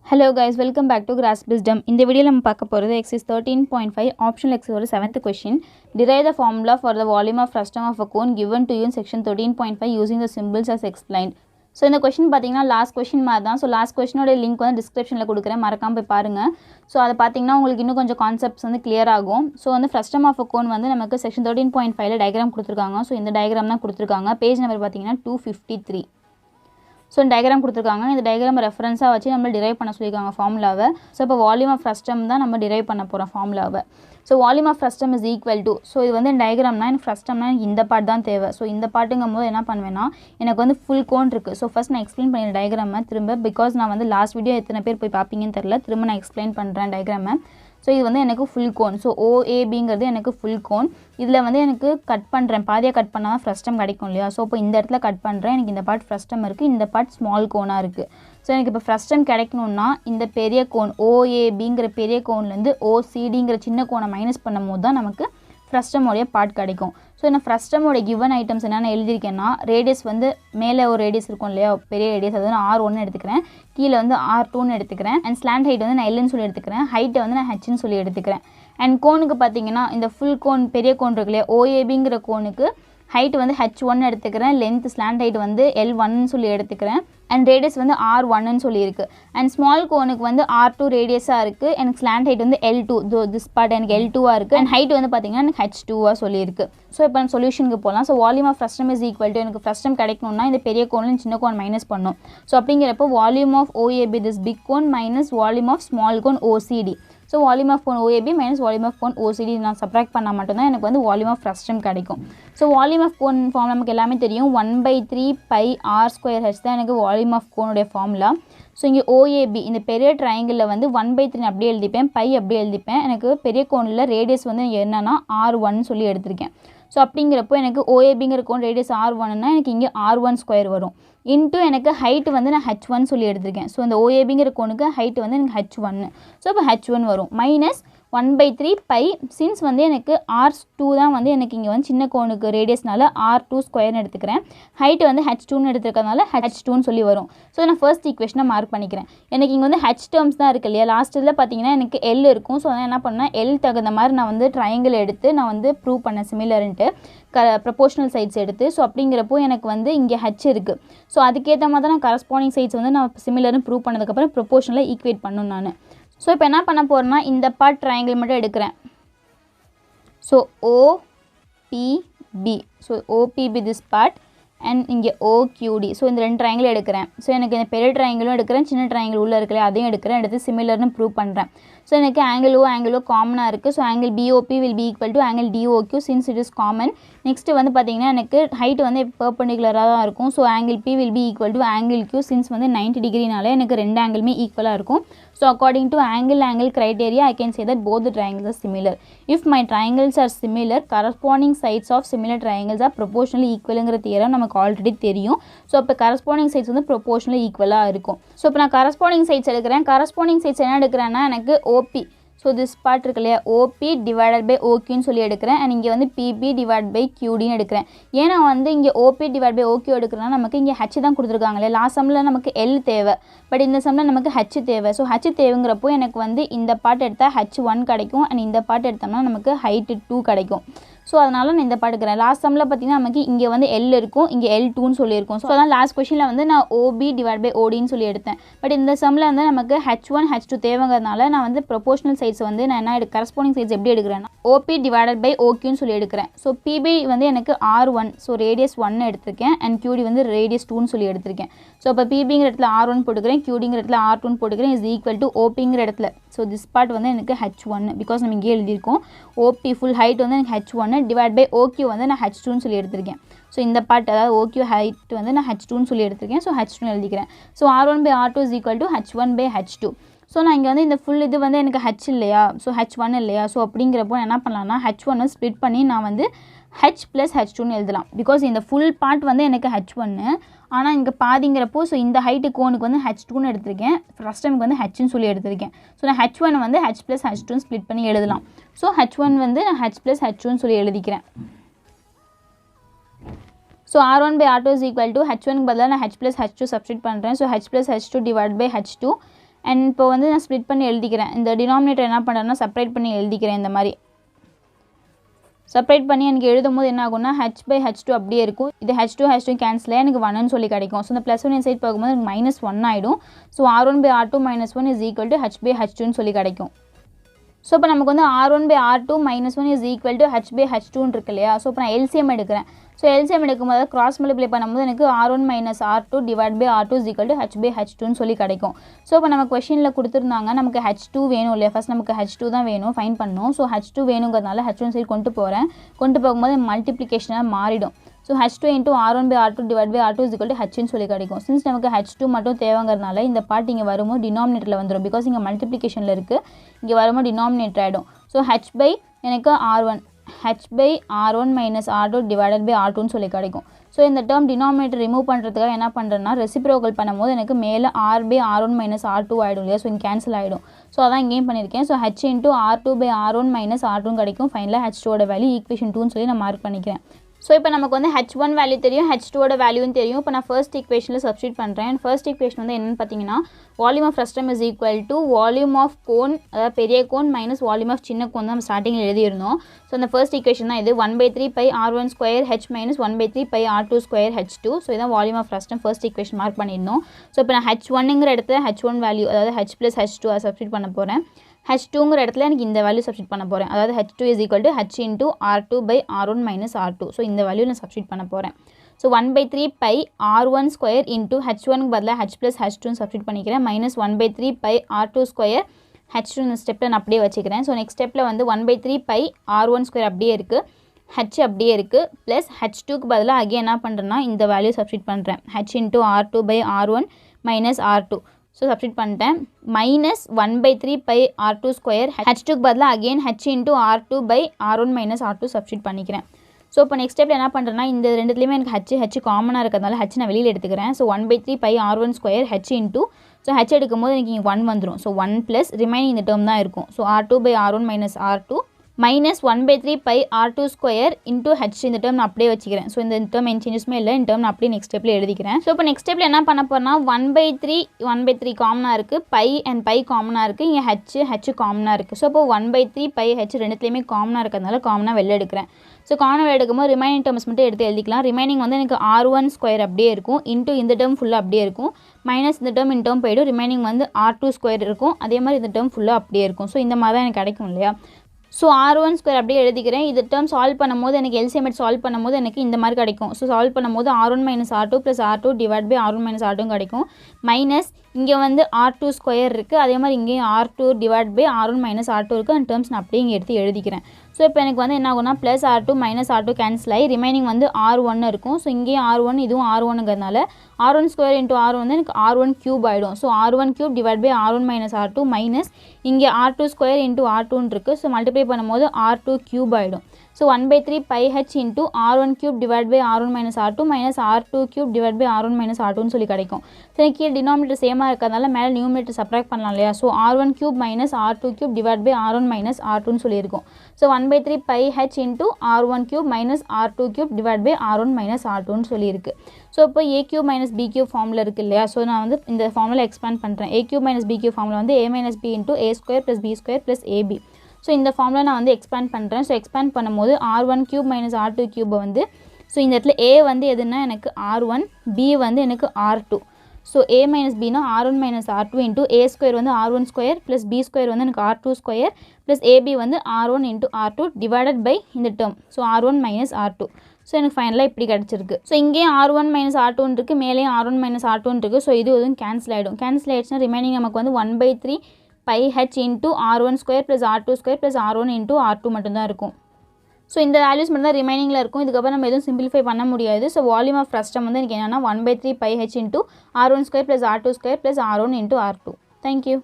Hello guys, welcome back to Grasp Wisdom. In the video we will exercise 13.5 optional exercise 7th question. Derive the formula for the volume of frustum of a cone given to you in section 13.5 using the symbols as explained. So இந்த question பாத்தீங்கன்னா last question மாதிரி தான். So last question ஓட link வந்து descriptionல கொடுக்கிறேன், மறக்காம போய் பாருங்க. So அது பாத்தீங்கன்னா உங்களுக்கு இன்னும் கொஞ்சம் concepts வந்து clear ஆகும். So வந்து frustum of a cone வந்து நமக்கு section 13.5 ல diagram கொடுத்திருக்காங்க. So இந்த diagram தான் கொடுத்திருக்காங்க. Page number பாத்தீங்கன்னா 253. So diagram கொடுத்திருக்காங்க. இந்த diagram ரெஃபரன்ஸா வச்சு நம்ம derive பண்ண சொல்லிருக்காங்க ஃபார்முலாவை. So இப்போ volume of frustum தான் நம்ம derive பண்ண போறோம் ஃபார்முலாவை. So volume of frustum is equal to, so இது வந்து diagramனா எனக்கு frustumனா இந்த பார்ட் தான் தேவை. So இந்த பார்ட்டுங்கும்போது என்ன பண்ணுவேன்னா எனக்கு வந்து full cone இருக்கு. So first நான் explain பண்ணிற diagramமை திரும்ப, because நான் வந்து last video எத்தனை பேர் போய் பாப்பீங்கன்னு தெரியல, திரும்ப நான் explain பண்றேன் diagramமை. So இது வந்து எனக்கு full cone. So OABங்கிறது எனக்கு full cone. இதில் வந்து எனக்கு கட் பண்ணுறேன், பாதியாக கட் பண்ணால் தான் ஃப்ரஸ்டம் கிடைக்கும் இல்லையா. ஸோ இப்போ இந்த இடத்துல கட் பண்ணுறேன், எனக்கு இந்த பார்ட் ஃப்ரஸ்டம் இருக்குது, இந்த பார்ட் ஸ்மால் கோனாக இருக்குது. ஸோ எனக்கு இப்போ ஃப்ரஸ்டம் கிடைக்கணுன்னா இந்த பெரிய கோன் OABங்கிற பெரிய கோன்லேருந்து OCDங்கிற சின்ன கோனை மைனஸ் பண்ணும் போது தான் நமக்கு ஃப்ரஸ்டமோடைய பார்ட் கிடைக்கும். ஸோ நான் ஃப்ரஸ்டமோட கிவன் ஐட்டம்ஸ் என்னென்ன எழுதியிருக்கேன்னா, ரேடியஸ் வந்து மேலே ஒரு ரேடியஸ் இருக்கும் இல்லையா, பெரிய ரேடியஸ், அது நான் R1 எடுத்துக்கிறேன், கீழே வந்து R2 எடுத்துக்கிறேன், அண்ட் ஸ்லாண்ட் ஹைட் வந்து நான் Lன்னு சொல்லி எடுத்துக்கிறேன், ஹைட்டை வந்து நான் Hன்னு சொல்லி எடுத்துக்கிறேன். அண்ட் கோனுக்கு பார்த்தீங்கன்னா இந்த ஃபுல் கோன் பெரிய கோன் இருக்கு இல்லையா, OABங்கிற கோனுக்கு ஹைட் வந்து H1 எடுத்துக்கிறேன், லென்த் ஸ்லாண்ட் ஹைட் வந்து L1ன்னு சொல்லி எடுத்துக்கிறேன், அண்ட் ரேடியஸ் வந்து R1ன்னு சொல்லியிருக்கு. அண்ட் ஸ்மால் கோனுக்கு வந்து R2 ரேடியஸாக இருக்குது, எனக்கு ஸ்லாண்ட் ஹைட் வந்து L2, திஸ் பார்ட் எனக்கு L2வாக இருக்குது, அண்ட் ஹைட் வந்து பார்த்தீங்கன்னா எனக்கு H2வாக சொல்லியிருக்கு. ஸோ இப்போ நம்ம சொல்யூஷனுக்கு போகலாம். So volume of frustum is equal to, எனக்கு ஃப்ரஸ்டம் கிடைக்கணும்னா இந்த பெரிய கோனில் சின்ன கோன் மைனஸ் பண்ணும். ஸோ அப்படிங்கிறப்போ volume of OAB this big cone minus volume of small cone OCD. So volume of cone OAB minus volume of cone OCD நான் subtract பண்ணால் மட்டும்தான் எனக்கு வந்து வால்யூம் ஆஃப் ஃப்ரஸ்டம் கிடைக்கும். So volume of cone form நமக்கு எல்லாமே தெரியும், 1/3 pi r² தான் எனக்கு வால்யூம் ஆஃப் கோனுடைய ஃபார்முலா. ஸோ இங்கே OAB இந்த பெரிய ட்ரையாங்கிளில் வந்து 1/3 அப்படியே எழுதிப்பேன், பை அப்படியே எழுதிப்பேன். எனக்கு பெரிய கோனில் ரேடியஸ் வந்து என்னன்னா R1 சொல்லி எடுத்திருக்கேன். ஸோ அப்படிங்கிறப்போ எனக்கு OABங்கிற கோன் ரேடியஸ் R1ன்னா எனக்கு இங்கே R1² வரும். இன்ட்டு எனக்கு ஹைட்டு வந்து நான் H1 சொல்லி எடுத்திருக்கேன். ஸோ இந்த OABங்கிற கோனுக்கு ஹைட்டு வந்து எனக்கு H1. ஸோ இப்போ H1 வரும் மைனஸ் 1/3 pi, சின்ஸ் வந்து எனக்கு R2 தான் வந்து எனக்கு இங்கே வந்து சின்ன கோனுக்கு ரேடியஸ்னால R2² எடுத்துக்கிறேன், ஹைட்டு வந்து H2ன்னு எடுத்துக்கிறதுனால H2ன்னு சொல்லி வரும். ஸோ நான் ஃபர்ஸ்ட் ஈக்குவேஷனை மார்க் பண்ணிக்கிறேன். எனக்கு இங்கே வந்து H டேர்ம்ஸ் தான் இருக்கு இல்லையா, லாஸ்ட்டில் பார்த்தீங்கன்னா எனக்கு L இருக்கும். ஸோ நான் என்ன பண்ணேன், L தகுந்த மாதிரி நான் வந்து ட்ரையாங்கிள் எடுத்து நான் வந்து ப்ரூவ் பண்ணேன் சிமிலர்ன்ட்டு, ப்ரொபோஷனல் சைட்ஸ் எடுத்து. ஸோ அப்படிங்கிறப்போ எனக்கு வந்து இங்கே H இருக்குது. ஸோ அதுக்கேற்ற மாதிரி தான் நான் கரஸ்பாண்டிங் சைட்ஸ் வந்து நான் சிமிலர்னு ப்ரூவ் பண்ணதுக்கப்புறம் ப்ரொபோஷனலாக ஈக்குவேட் பண்ணணும் நான். ஸோ இப்போ என்ன பண்ண போகிறேன்னா இந்த பார்ட் ட்ரையாங்கிள் மட்டும் எடுக்கிறேன். So OPB, so OPB this part, and இங்கே OQD. ஸோ இந்த ரெண்டு ட்ரையாங்கிள் எடுக்கிறேன். ஸோ எனக்கு இந்த பெரிய ட்ரையாங்கிளும் எடுக்கிறேன், சின்ன ட்ரையாங்கிள் உள்ளே இருக்கல அதையும் எடுக்கிறேன், எடுத்து சிமிலர்னு ப்ரூவ் பண்ணுறேன். ஸோ எனக்கு ஆங்கிளோ காமனாக இருக்குது. So angle BOP will be equal to angle DOQ since it is common. Next வந்து பார்த்திங்கன்னா எனக்கு ஹைட் வந்து பெர்பெண்டிகுலராக தான் இருக்கும். So angle P will be equal to angle Q since வந்து 90 டிகிரினால எனக்கு ரெண்டு ஆங்கிளுமே ஈக்குவலாக இருக்கும். So according to angle criteria, I can say that both the triangles are similar. If my triangles are similar, corresponding sides of similar triangles are proportionally equalங்கிற theorem நமக்கு already தெரியும். So இப்போ corresponding sides வந்து proportionally equal-ஆக இருக்கும். So இப்போ நான் corresponding sides எடுக்கிறேன். corresponding sides என்ன எடுக்கிறேன்னா எனக்கு OP, ஸோ திஸ் பார்ட் இருக்கு இல்லையா, OP டிவைடட் பை OQன்னு சொல்லி எடுக்கிறேன், அண்ட் இங்கே வந்து PB டிவைட் பை QDன்னு எடுக்கிறேன். ஏன்னா வந்து இங்கே OP டிவைட் பை OQ எடுக்கிறேன்னா நமக்கு இங்கே H தான் கொடுத்துருக்காங்க இல்லையா, லாஸ்ட் சம்மில் நமக்கு L தேவை, பட் இந்த சம்மில் நமக்கு H தேவை. ஸோ H தேவைங்கிறப்போ எனக்கு வந்து இந்த பார்ட் எடுத்தால் H1 கிடைக்கும், அண்ட் இந்த பார்ட் எடுத்தோம்னா நமக்கு ஹைட்டு 2 கிடைக்கும். ஸோ அதனால் நான் இந்த பார்ட் எடுக்கிறேன். லாஸ்ட் சம்மில் பார்த்தீங்கன்னா நமக்கு இங்கே வந்து L இருக்கும், இங்கே L2ன்னு சொல்லியிருக்கும். ஸோ அதான் லாஸ்ட் கொஷனில் வந்து நான் OB டிவைட் பை ODன்னு சொல்லி எடுத்தேன். பட் இந்த சம்மில் வந்து நமக்கு H1 H2 தேவைங்கிறதுனால நான் வந்து ப்ரொபோஷனல் சைட்ஸ் வந்து நான் என்ன கரஸ்பாண்டிங் சைட்ஸ் எப்படி எடுக்கிறேன்னா OP டிவைடட் பை OQன்னு சொல்லி எடுக்கிறேன். ஸோ PB வந்து எனக்கு R1, ஸோ ரேடியஸ் 1 எடுத்திருக்கேன், அண்ட் QD வந்து ரேடியஸ் 2ன்னு சொல்லி எடுத்திருக்கேன். ஸோ இப்போ PBங்கிற இடத்துல R1 போட்டுக்கிறேன், QDங்கிற இடத்துல R2ன்னு போட்டுக்கிறேன், இஸ் ஈக்குவல் டு OPங்கிற இடத்துல. ஸோ திஸ் பார்ட் வந்து எனக்கு H1, பிகாஸ் நம்ம இங்கே எழுதியிருக்கோம் OP ஃபுல் ஹைட் வந்து எனக்கு H1 டிவைட் பை OQ வந்து நான் H2ன்னு சொல்லி எடுத்திருக்கேன். ஸோ இந்த பார்ட் அதாவது OQ ஹைட் வந்து நான் H2ன்னு சொல்லி எடுத்திருக்கேன். ஸோ H2ன்னு எழுதிக்கிறேன். So R1 by R2 is equal to H1 by H2. So நான் இங்கே வந்து இந்த ஃபுல் இது வந்து எனக்கு H இல்லையா, ஸோ H1 இல்லையா. ஸோ அப்படிங்கிறப்போ என்ன பண்ணலாம்னா H1 ஸ்ப்ளிட் பண்ணி நான் வந்து H ப்ளஸ் H2ன்னு எழுதலாம், பிகாஸ் இந்த ஃபுல் பார்ட் வந்து எனக்கு H1, ஆனால் இங்கே பாதிங்கிறப்போ ஸோ இந்த ஹைட்டு கோனுக்கு வந்து H2ன்னு எடுத்திருக்கேன், ஃபர்ஸ்ட் டைமுக்கு வந்து Hன்னு சொல்லி எடுத்திருக்கேன். ஸோ நான் H1 வந்து H ப்ளஸ் H2ன்னு ஸ்ப்ளிட் பண்ணி எழுதலாம். ஸோ H1 வந்து நான் H ப்ளஸ் H2ன்னு சொல்லி எழுதிக்கிறேன். So R1 by R2 is equal to H1 பதிலாக நான் H plus H2 சப்ஸ்டிட் பண்ணுறேன். So H plus H2 divided by H2, and இப்போ வந்து நான் ஸ்ப்ளிட் பண்ணி எழுதிக்கிறேன். இந்த டினாமினேட்டர் என்ன பண்ணுறேன்னா செப்பரேட் பண்ணி எழுதிக்கிறேன். இந்த மாதிரி செப்பரேட் பண்ணி எனக்கு எழுதும்போது என்ன ஆகும்னா h/h2 அப்படியே இருக்கும். இது h2 கேன்சல் ஆகி எனக்கு 1ன்னு சொல்லி கிடைக்கும். ஸோ இந்த +1 சைட் பார்க்கும்போது எனக்கு -1 ஆகிடும். ஸோ r1/r2 - 1 = h/h2ன்னு சொல்லி கிடைக்கும். ஸோ இப்போ நமக்கு வந்து r1/r2 - 1 = h/h2ன்னு இருக்கு இல்லையா. ஸோ இப்போ நான் எல்சிஎம் எடுக்கிறேன். ஸோ எல்சிஎம் எடுக்கும்போது கிராஸ் மல்டிப்ளை பண்ணும்போது எனக்கு r1 - r2 / r2 = h/h2ன்னு சொல்லி கிடைக்கும். ஸோ இப்போ நம்ம கொஷினில் கொடுத்துருந்தாங்க நமக்கு h2 வேணும் இல்லையா. ஃபஸ்ட் நமக்கு h2 தான் வேணும், ஃபைன் பண்ணணும். ஸோ h2 வேணுங்கிறதுனால h1 சைடு கொண்டு போகிறேன். கொண்டு போகும்போது மல்டிப்ளிகேஷனாக மாறிடும். ஸோ h2 × r1/r2 / r2 = hன்னு சொல்லி கிடைக்கும். சின்ஸ் நமக்கு h2 மட்டும் தேவைங்கிறதுனால இந்த பார்ட் இங்கே வரும்போது டினாமினேட்டரில் வந்துடும். பிகாஸ் இங்கே மல்டிப்ளிகேஷனில் இருக்குது, இங்கே வரும்போது டினாமினேட்டர் ஆகிடும். ஸோ h/ எனக்கு r1 h/r1 - r2 / r2ன்னு சொல்லி கிடைக்கும். ஸோ இந்த டேர்ம் டினாமினேட்டர் ரிமூவ் பண்ணுறதுக்காக என்ன பண்ணுறேன்னா ரெசிப்ரோக்கல் பண்ணும்போது எனக்கு மேலே r/r1 - r2 ஆகிடும் இல்லையா. ஸோ இங்கே கேன்சல் ஆகிடும். ஸோ அதான் இங்கேயும் பண்ணியிருக்கேன். ஸோ h × r2/r1 - r2 கிடைக்கும். ஃபைனலாக h2 வேல்யூ ஈக்குவேஷன் 2ன்னு சொல்லி நான் மார்க் பண்ணிக்கிறேன். ஸோ இப்போ நமக்கு வந்து h1 வேல்யூ தெரியும், h2 வேல்யூவும் தெரியும். இப்போ நான் ஃபர்ஸ்ட் ஈக்குவேஷனில் சப்ஸ்டியூட் பண்ணுறேன். ஃபர்ஸ்ட் ஈக்குவேஷன் வந்து என்னென்னு பார்த்தீங்கன்னா volume of frustum is equal to volume of cone, அதாவது பெரிய கோன் மைனஸ் வால்யூம் ஆஃப் சின்ன கோன் தான் நம்ம ஸ்டார்டிங்கில் எழுதியிருந்தோம். ஸோ அந்த ஃபர்ஸ்ட் ஈக்குவேஷன் தான் இது. 1/3 π r1² h - 1/3 π r2² h2. So இதான் volume of frustum first equation mark பண்ணியிருந்தோம். ஸோ இப்போ நான் h1ங்கிற இடத்துல h1 வேல்யூ, அதாவது h + h2 அதை சப்ஸ்டியூட் பண்ண போகிறேன். h2ங்கிற இடத்துல எனக்கு இந்த வேல்யூ சப்ஸ்டியூட் பண்ண போகிறேன். அதாவது h2 = h × r2/r1 - r2. So இந்த வேல்யூ நான் சப்ஸ்டியூட் பண்ண போகிறேன். ஸோ 1/3 π r1² × h1க்கு பதிலாக h + h2ன்னு சப்ஸ்டியூட் பண்ணிக்கிறேன். -1/3 π r2² h2 இந்த ஸ்டெப்பில் நான் அப்படியே வச்சுக்கிறேன். ஸோ நெக்ஸ்ட் ஸ்டெப்பில் வந்து 1/3 π r1² அப்படியே இருக்குது, h அப்படியே இருக்குது, ப்ளஸ் h2க்கு பதிலாக அகைன் என்ன பண்ணுறேன்னா இந்த வேல்யூ சப்ஸ்டியூட் பண்ணுறேன். h × r2/r1 - r2. So substitute பண்ணிட்டேன். -1/3 π r2², h2க்கு பதிலாக again h × r2/r1 - r2 substitute பண்ணிக்கிறேன். ஸோ இப்போ நெக்ஸ்ட் ஸ்டெப்பில் என்ன பண்ணுறேன்னா இந்த ரெண்டுத்துலேயுமே எனக்கு h காமனாக இருக்கிறதுனால h நான் வெளியில் எடுத்துக்கிறேன். So 1/3 π r1² h × so h எடுக்கும்போது எனக்கு இங்கே 1 வந்துடும். ஸோ 1 ப்ளஸ் ரிமைனிங் இந்த டேர்ம் தான் இருக்கும். So r2/r1 - r2 -1/3 π r2² h இந்த டேர்ம் நான் அப்படியே வச்சுக்கிறேன். ஸோ இந்த டேர்ம் என் சேஞ்சஸுமே இல்லை, இந்த டேர்ம் நான் அப்படியே நெக்ஸ்ட் ஸ்டெப்பில் எழுதிக்கிறேன். ஸோ இப்போ நெக்ஸ்ட் ஸ்டெப்பில் என்ன பண்ண போகிறேன்னா 1/3 காமனாக இருக்குது, பை அண்ட் பை காமனாக இருக்குது, இங்கே h காமனாக இருக்குது. ஸோ இப்போ 1/3 π h ரெண்டுத்துலேயுமே காமனாக இருக்கிறதுனால காமனாக வெளில எடுக்கிறேன். ஸோ காமனாக எடுக்கும்போது ரிமைனிங் டேர்ம்ஸ் மட்டும் எடுத்து எழுதிக்கலாம். ரிமைனிங் வந்து எனக்கு r1² அப்படியே இருக்கும், இன்ட்டு இந்த டேர்ம் ஃபுல்லாக அப்படியே இருக்கும், மைனஸ் இந்த டேர்ம் இந்த டேர்ம் போய்டும், ரிமைனிங் வந்து r2² இருக்கும், அதே மாதிரி இந்த டேர்ம் ஃபுல்லாக அப்படியே இருக்கும். ஸோ இந்த மாதிரி தான் எனக்கு கிடைக்கும் இல்லையா. ஸோ r1² அப்படியே எழுதிக்கிறேன். இது டேர்ம் சால்வ் பண்ணும்போது எனக்கு எல்சிஎம் சால்வ் பண்ணும்போது எனக்கு இந்த மாதிரி கிடைக்கும். ஸோ சால்வ் பண்ணும்போது r1 - r2 + r2 / r1 - r2 கிடைக்கும். மைனஸ் இங்கே வந்து r2² இருக்குது, அதே மாதிரி இங்கேயும் r2 / r1 - r2 இருக்குது. அந்த டேர்ம்ஸ் நான் அப்படியே இங்கே எடுத்து எழுதிக்கிறேன். ஸோ இப்போ எனக்கு வந்து என்ன ஆகும்னா +r2 - r2 கேன்சல் ஆகி ரிமைனிங் வந்து r1 இருக்கும். ஸோ இங்கேயும் r1 இதுவும் r1ங்கிறதுனால r1² × r1 வந்து எனக்கு r1³ ஆகிடும். So r1³ / r1 - r2 minus இங்கே r2² × r2 இருக்குது. ஸோ மல்டிப்ளை பண்ணும்போது r2³ ஆகிடும். So 1/3 π h × r1³ / r1 - r2 minus r2³ / r1 - r2ன்னு சொல்லி கிடைக்கும். ஸோ எனக்கு கீழே டினாமினேட்டர் சேமாக இருக்கிறதுனால மேலே நியூமினேட்டர் சப்ராக்ட் பண்ணலாம் இல்லையா. ஸோ r1³ - r2³ / r1 - r2ன்னு சொல்லியிருக்கும். So 1/3 π h × r1³ - r2³ / r1 - r2ன்னு சொல்லியிருக்கு. ஸோ இப்போ a³ - b³ ஃபார்மில் இருக்குது இல்லையா. ஸோ நான் வந்து இந்த ஃபார்மில் எக்ஸ்பேண்ட் பண்ணுறேன். a³ - b³ ஃபார்மில் வந்து a - b × a² + b² + ab. So இந்த ஃபார்மில் நான் வந்து எக்ஸ்பேண்ட் பண்ணுறேன். ஸோ எக்ஸ்பேண்ட் பண்ணும்போது r1³ - r2³ வந்து ஸோ இந்த இடத்துல a வந்து எதுனா எனக்கு r1, b வந்து எனக்கு r2. ஸோ a - b னா r1 - r2 × a² வந்து r1² + b² வந்து எனக்கு r2² + ab வந்து r1 × r2 டிவைடட் பை இந்த term. So r1 - r2. So எனக்கு ஃபைனலாக இப்படி கிடச்சிருக்கு. ஸோ இங்கேயும் r1 - r2 இருக்குது, மேலேயும் r1 - r2 இருக்குது. ஸோ இது எதுவும் கேன்சல் ஆகிடும். கேன்சல் ஆகிடுச்சுன்னா ரிமைனிங் நமக்கு வந்து 1/3 π h × r1² + r2² + r1 × r2 மட்டும்தான் இருக்கும். ஸோ இந்த வேல்யூஸ் மட்டும் தான் ரிமைனிங்கில் இருக்கும். இதுக்கப்புறம் நம்ம எதுவும் சிம்பிளிஃபை பண்ண முடியாது. ஸோ வால்யூம் ஆஃப் ஃப்ரஸ்டம் வந்து எனக்கு என்னென்னா 1/3 π h × r1² + r2² + r1 × r2. Thank you.